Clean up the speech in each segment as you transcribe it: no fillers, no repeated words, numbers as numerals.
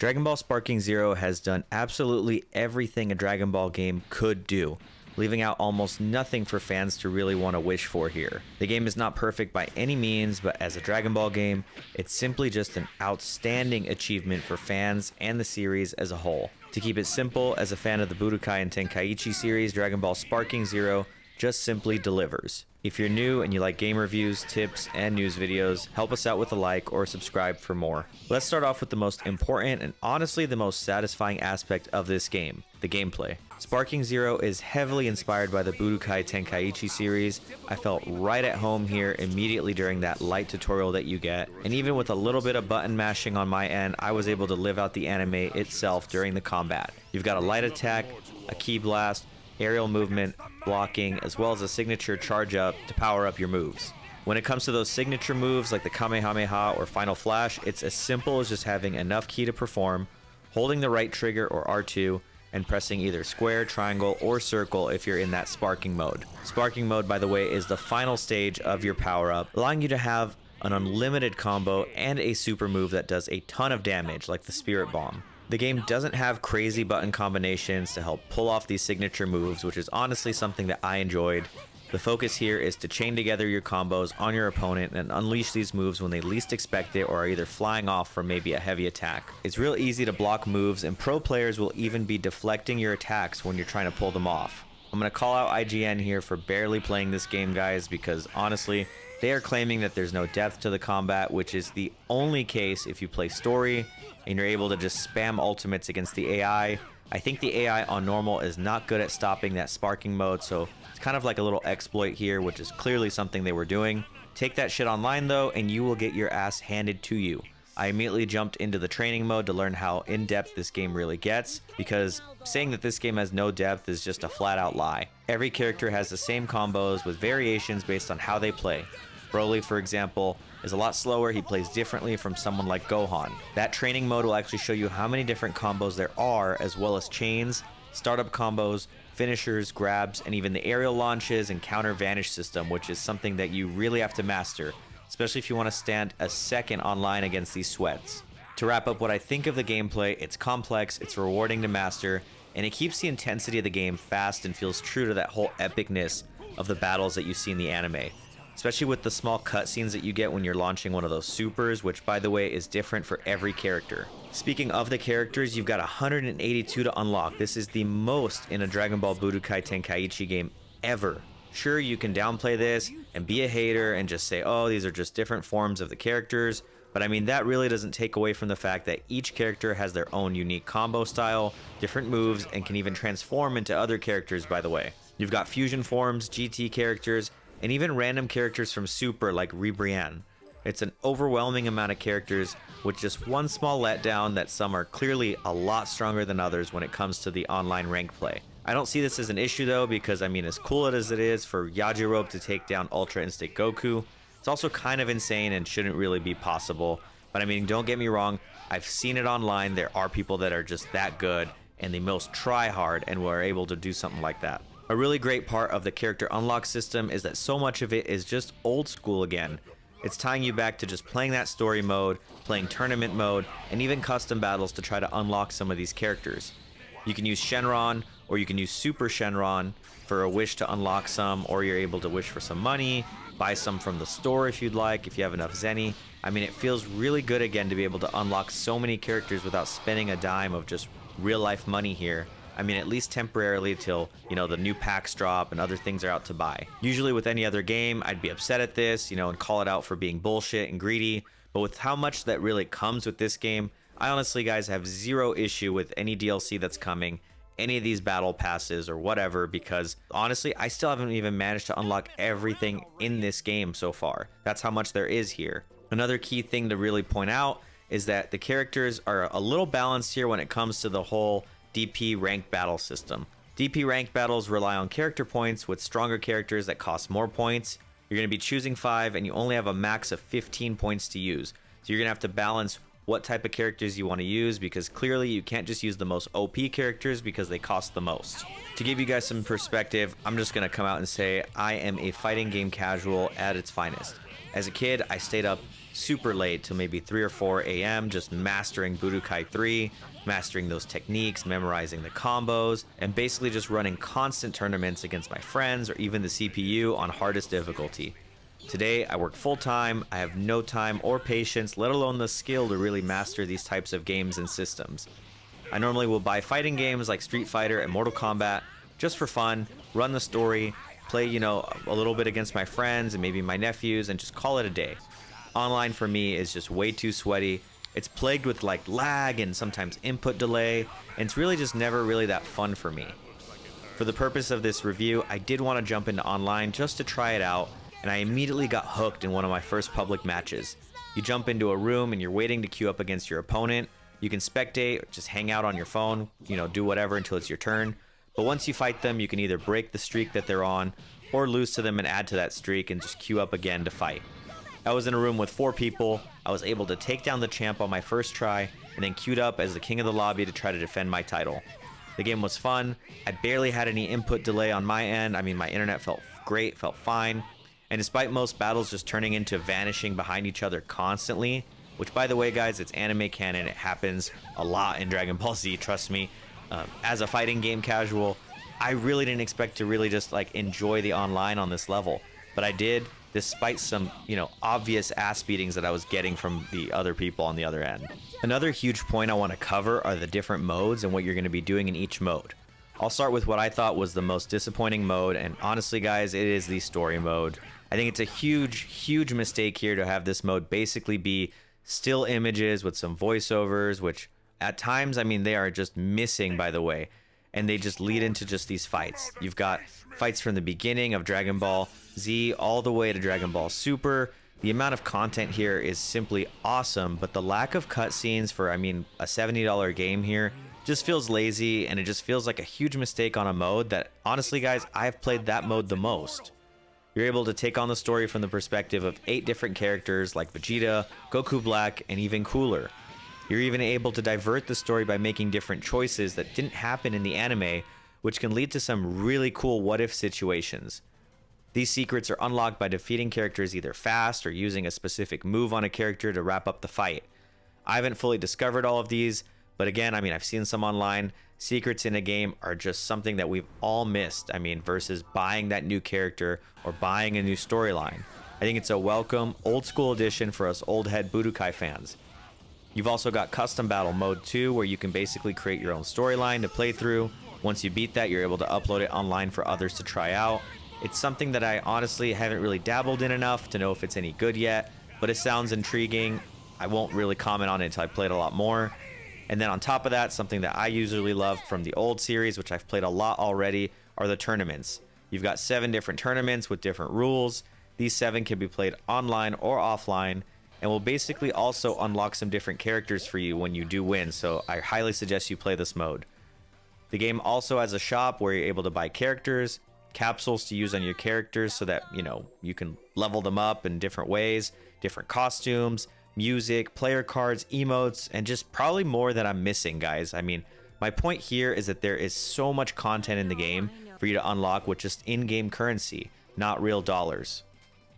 Dragon Ball Sparking Zero has done absolutely everything a Dragon Ball game could do, leaving out almost nothing for fans to really want to wish for here. The game is not perfect by any means, but as a Dragon Ball game, it's simply just an outstanding achievement for fans and the series as a whole. To keep it simple, as a fan of the Budokai and Tenkaichi series, Dragon Ball Sparking Zero just simply delivers. If you're new and you like game reviews, tips, and news videos, help us out with a like or subscribe for more. Let's start off with the most important and honestly the most satisfying aspect of this game, the gameplay. Sparking Zero is heavily inspired by the Budokai Tenkaichi series. I felt right at home here immediately during that light tutorial that you get, and even with a little bit of button mashing on my end, I was able to live out the anime itself during the combat. You've got a light attack, a ki blast, aerial movement, blocking, as well as a signature charge up to power up your moves. When it comes to those signature moves like the Kamehameha or Final Flash, it's as simple as just having enough ki to perform, holding the right trigger or R2, and pressing either square, triangle, or circle if you're in that sparking mode. Sparking mode, by the way, is the final stage of your power up, allowing you to have an unlimited combo and a super move that does a ton of damage like the Spirit Bomb. The game doesn't have crazy button combinations to help pull off these signature moves, which is honestly something that I enjoyed. The focus here is to chain together your combos on your opponent and unleash these moves when they least expect it or are either flying off from maybe a heavy attack. It's real easy to block moves, and pro players will even be deflecting your attacks when you're trying to pull them off. I'm going to call out IGN here for barely playing this game, guys, because honestly, they are claiming that there's no depth to the combat, which is the only case if you play story and you're able to just spam ultimates against the AI. I think the AI on normal is not good at stopping that sparking mode, so it's kind of like a little exploit here, which is clearly something they were doing. Take that shit online though, and you will get your ass handed to you. I immediately jumped into the training mode to learn how in-depth this game really gets, because saying that this game has no depth is just a flat-out lie. Every character has the same combos with variations based on how they play. Broly, for example, is a lot slower. He plays differently from someone like Gohan. That training mode will actually show you how many different combos there are, as well as chains, startup combos, finishers, grabs, and even the aerial launches and counter vanish system, which is something that you really have to master, especially if you want to stand a second online against these sweats. To wrap up what I think of the gameplay, it's complex, it's rewarding to master, and it keeps the intensity of the game fast and feels true to that whole epicness of the battles that you see in the anime. Especially with the small cutscenes that you get when you're launching one of those supers, which by the way is different for every character. Speaking of the characters, you've got 182 to unlock. This is the most in a Dragon Ball Budokai Tenkaichi game ever. Sure, you can downplay this and be a hater and just say, oh, these are just different forms of the characters, but I mean, that really doesn't take away from the fact that each character has their own unique combo style, different moves, and can even transform into other characters, by the way. You've got fusion forms, GT characters, and even random characters from Super like Ribrianne. It's an overwhelming amount of characters with just one small letdown that some are clearly a lot stronger than others when it comes to the online rank play. I don't see this as an issue though, because I mean, as cool as it is for Yajirobe to take down Ultra Instinct Goku, it's also kind of insane and shouldn't really be possible. But I mean, don't get me wrong, I've seen it online. There are people that are just that good and they most try hard and were able to do something like that. A really great part of the character unlock system is that so much of it is just old school again. It's tying you back to just playing that story mode, playing tournament mode, and even custom battles to try to unlock some of these characters. You can use Shenron, or you can use Super Shenron for a wish to unlock some, or you're able to wish for some money, buy some from the store if you'd like, if you have enough Zenny. I mean, it feels really good again to be able to unlock so many characters without spending a dime of just real life money here. I mean, at least temporarily till, you know, the new packs drop and other things are out to buy. Usually with any other game, I'd be upset at this, you know, and call it out for being bullshit and greedy. But with how much that really comes with this game, I honestly, guys, have zero issue with any DLC that's coming, any of these battle passes or whatever, because honestly, I still haven't even managed to unlock everything in this game so far. That's how much there is here. Another key thing to really point out is that the characters are a little balanced here when it comes to the whole DP ranked battle system. DP ranked battles rely on character points with stronger characters that cost more points. You're going to be choosing 5 and you only have a max of 15 points to use. So you're going to have to balance what type of characters you want to use, because clearly you can't just use the most OP characters because they cost the most. To give you guys some perspective, I'm just going to come out and say I am a fighting game casual at its finest. As a kid, I stayed up super late till maybe 3 or 4 a.m. just mastering Budokai 3, mastering those techniques, memorizing the combos, and basically just running constant tournaments against my friends or even the CPU on hardest difficulty. Today, I work full-time, I have no time or patience, let alone the skill to really master these types of games and systems. I normally will buy fighting games like Street Fighter and Mortal Kombat just for fun, run the story, play, a little bit against my friends and maybe my nephews, and just call it a day. Online for me is just way too sweaty. It's plagued with like lag and sometimes input delay, and it's really just never really that fun for me. For the purpose of this review, I did want to jump into online just to try it out, and I immediately got hooked in one of my first public matches. You jump into a room and you're waiting to queue up against your opponent. You can spectate or just hang out on your phone, do whatever until it's your turn. But once you fight them, you can either break the streak that they're on or lose to them and add to that streak and just queue up again to fight. I was in a room with 4 people. I was able to take down the champ on my first try and then queued up as the king of the lobby to try to defend my title. The game was fun. I barely had any input delay on my end. I mean, my internet felt great, felt fine. And despite most battles just turning into vanishing behind each other constantly, which by the way guys, it's anime canon, it happens a lot in Dragon Ball Z, trust me. As a fighting game casual, I really didn't expect to really just like enjoy the online on this level, but I did, despite some, obvious ass beatings that I was getting from the other people on the other end. Another huge point I want to cover are the different modes and what you're going to be doing in each mode. I'll start with what I thought was the most disappointing mode, and honestly guys, it is the story mode. I think it's a huge mistake here to have this mode basically be still images with some voiceovers, which at times, they are just missing, by the way, and they just lead into just these fights. You've got fights from the beginning of Dragon Ball Z all the way to Dragon Ball Super. The amount of content here is simply awesome, but the lack of cutscenes for, a $70 game here just feels lazy, and it just feels like a huge mistake on a mode that, honestly guys, I've played that mode the most. You're able to take on the story from the perspective of 8 different characters like Vegeta, Goku Black, and even Cooler. You're even able to divert the story by making different choices that didn't happen in the anime, which can lead to some really cool what-if situations. These secrets are unlocked by defeating characters either fast or using a specific move on a character to wrap up the fight. I haven't fully discovered all of these, but again, I've seen some online. Secrets in a game are just something that we've all missed, versus buying that new character or buying a new storyline. I think it's a welcome, old school addition for us old head Budokai fans. You've also got Custom Battle Mode 2, where you can basically create your own storyline to play through. Once you beat that, you're able to upload it online for others to try out. It's something that I honestly haven't really dabbled in enough to know if it's any good yet, but it sounds intriguing. I won't really comment on it until I play it a lot more. And then on top of that, something that I usually love from the old series, which I've played a lot already, are the tournaments. You've got 7 different tournaments with different rules. These 7 can be played online or offline, and will basically also unlock some different characters for you when you do win, so I highly suggest you play this mode. The game also has a shop where you're able to buy characters, capsules to use on your characters so that, you can level them up in different ways, different costumes, music, player cards, emotes, and just probably more that I'm missing, guys. My point here is that there is so much content in the game for you to unlock with just in-game currency, not real dollars.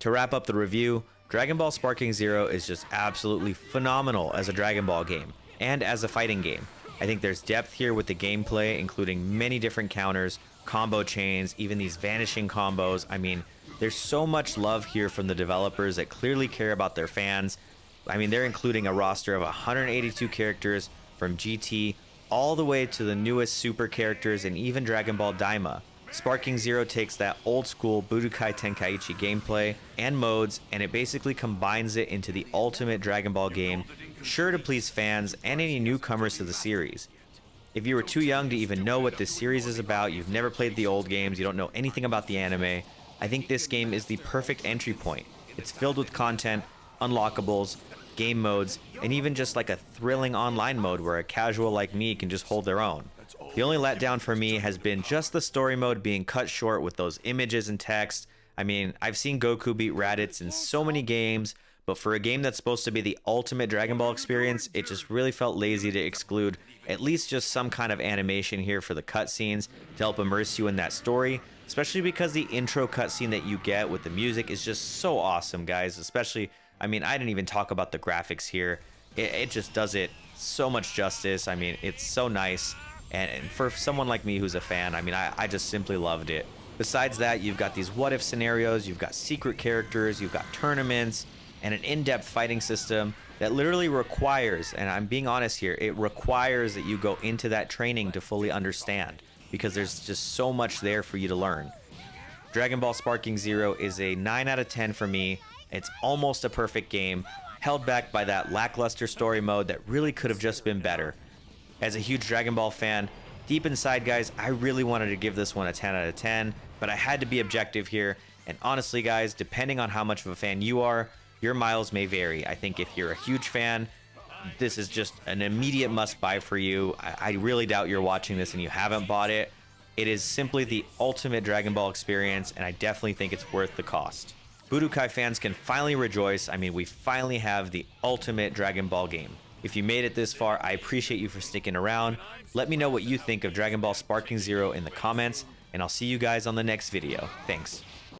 To wrap up the review, Dragon Ball Sparking Zero is just absolutely phenomenal as a Dragon Ball game and as a fighting game. I think there's depth here with the gameplay, including many different counters, combo chains, even these vanishing combos. There's so much love here from the developers that clearly care about their fans. They're including a roster of 182 characters from GT all the way to the newest super characters and even Dragon Ball Daima. Sparking Zero takes that old school Budokai Tenkaichi gameplay and modes, and it basically combines it into the ultimate Dragon Ball game, sure to please fans and any newcomers to the series. If you were too young to even know what this series is about, you've never played the old games, you don't know anything about the anime, I think this game is the perfect entry point. It's filled with content, unlockables, game modes, and even just like a thrilling online mode where a casual like me can just hold their own. The only letdown for me has been just the story mode being cut short with those images and text. I've seen Goku beat Raditz in so many games, but for a game that's supposed to be the ultimate Dragon Ball experience, it just really felt lazy to exclude at least just some kind of animation here for the cutscenes to help immerse you in that story, especially because the intro cutscene that you get with the music is just so awesome, guys. Especially, I mean, I didn't even talk about the graphics here. It just does it so much justice. I mean, it's so nice. And for someone like me who's a fan, I mean, I just simply loved it. Besides that, you've got these what if scenarios, you've got secret characters, you've got tournaments, and an in-depth fighting system that literally requires, and I'm being honest here, it requires that you go into that training to fully understand, because there's just so much there for you to learn. Dragon Ball Sparking Zero is a 9 out of 10 for me. It's almost a perfect game, held back by that lackluster story mode that really could have just been better. As a huge Dragon Ball fan, deep inside, guys, I really wanted to give this one a 10 out of 10, but I had to be objective here. And honestly, guys, depending on how much of a fan you are, your miles may vary. I think if you're a huge fan, this is just an immediate must-buy for you. I really doubt you're watching this and you haven't bought it. It is simply the ultimate Dragon Ball experience, and I definitely think it's worth the cost. Budokai fans can finally rejoice. I mean, we finally have the ultimate Dragon Ball game. If you made it this far, I appreciate you for sticking around. Let me know what you think of Dragon Ball Sparking Zero in the comments, and I'll see you guys on the next video. Thanks.